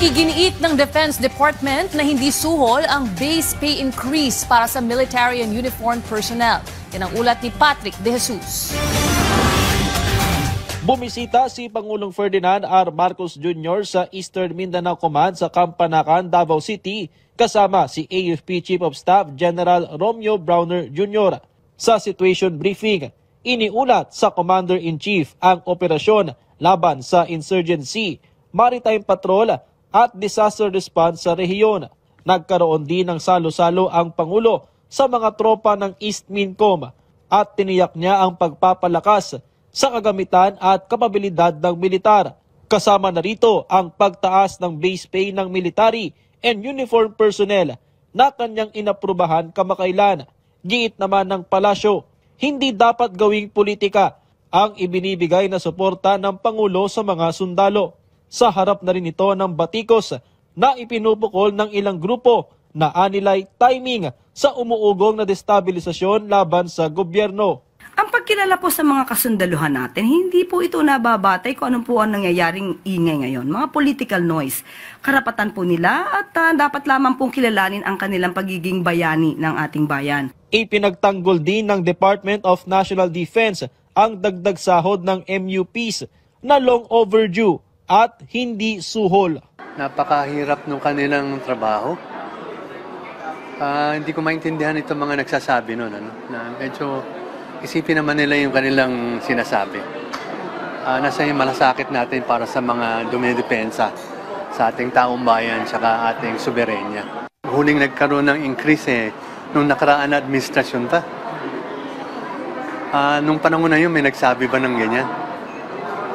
Iginiit ng Defense Department na hindi suhol ang base pay increase para sa military and uniformed personnel. Yan ang ulat ni Patrick De Jesus. Bumisita si Pangulong Ferdinand R. Marcos Jr. sa Eastern Mindanao Command sa Campanacan, Davao City kasama si AFP Chief of Staff General Romeo Browner Jr. Sa situation briefing, iniulat sa Commander-in-Chief ang operasyon laban sa insurgency, maritime patrol at disaster response sa rehiyon. Nagkaroon din ng salo-salo ang Pangulo sa mga tropa ng East Mincom at tiniyak niya ang pagpapalakas sa kagamitan at kapabilidad ng militar. Kasama na rito ang pagtaas ng base pay ng military and uniformed personnel na kanyang inaprubahan kamakailan. Giit naman ng palasyo, hindi dapat gawing politika ang ibinibigay na suporta ng Pangulo sa mga sundalo. Sa harap na rin ito ng batikos na ipinupukol ng ilang grupo na anilay timing sa umuugong na destabilisasyon laban sa gobyerno. Ang pagkilala po sa mga kasundaluhan natin, hindi po ito nababatay kung ano po ang nangyayaring ingay ngayon. Mga political noise. Karapatan po nila at dapat lamang pong kilalanin ang kanilang pagiging bayani ng ating bayan. Ipinagtanggol din ng Department of National Defense ang dagdag sahod ng MUPs na long overdue at hindi suhol. Napakahirap ng kanilang trabaho. Hindi ko maintindihan itong mga nagsasabi nun. Na medyo isipin naman nila yung kanilang sinasabi. Nasa yung malasakit natin para sa mga dumidepensa sa ating taong bayan at ating soberenya. Huling nagkaroon ng increase nung nakaraan na administrasyon pa. Nung panahon na yun, may nagsabi ba ng ganyan?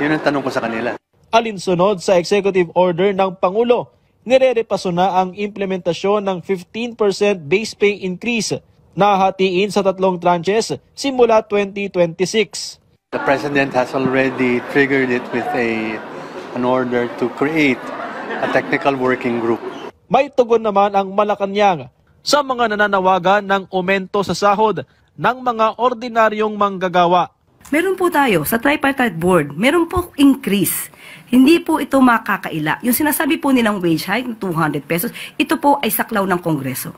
Yun ang tanong ko sa kanila. Alinsunod sa executive order ng Pangulo, nirerepaso na ang implementasyon ng 15% base pay increase na hatiin sa 3 tranches simula 2026. The President has already triggered it with an order to create a technical working group. May tugon naman ang Malacanang sa mga nananawagan ng aumento sa sahod ng mga ordinaryong manggagawa. Meron po tayo sa tripartite board, meron po increase. Hindi po ito makakaila. Yung sinasabi po nilang wage hike ng 200 pesos, ito po ay saklaw ng Kongreso.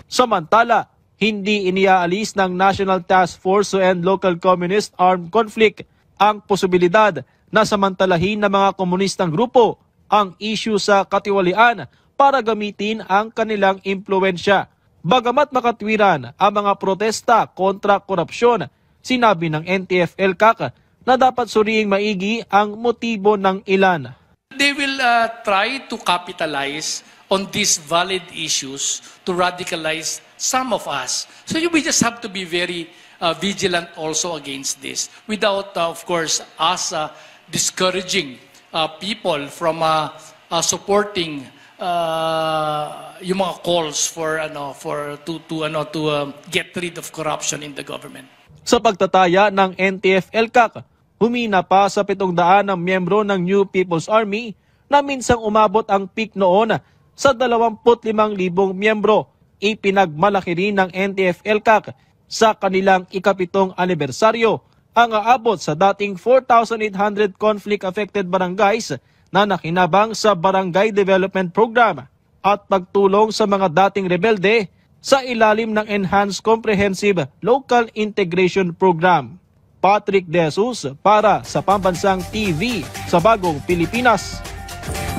Samantala, hindi iniaalis ng National Task Force to End Local Communist Armed Conflict ang posibilidad na samantalahin ng mga komunistang grupo ang issue sa katiwalian para gamitin ang kanilang impluensya. Bagamat makatwiran ang mga protesta kontra korupsyon, sinabi ng NTF-ELCAC na dapat suriing maigi ang motibo ng ilan. They will try to capitalize on these valid issues to radicalize some of us. So we just have to be very vigilant also against this without, of course, us discouraging people from supporting yung mga calls to get rid of corruption in the government. Sa pagtataya ng NTF-ELCAC, humina pa sa 700 ng miyembro ng New People's Army na minsang umabot ang peak noon sa 25,000 miyembro. Ipinagmalaki rin ng NTF-ELCAC sa kanilang ika-7 anibersaryo ang aabot sa dating 4,800 conflict-affected barangays na nakinabang sa Barangay Development Program at pagtulong sa mga dating rebelde sa ilalim ng Enhanced Comprehensive Local Integration Program. Patrick De Jesus para sa Pambansang TV sa Bagong Pilipinas.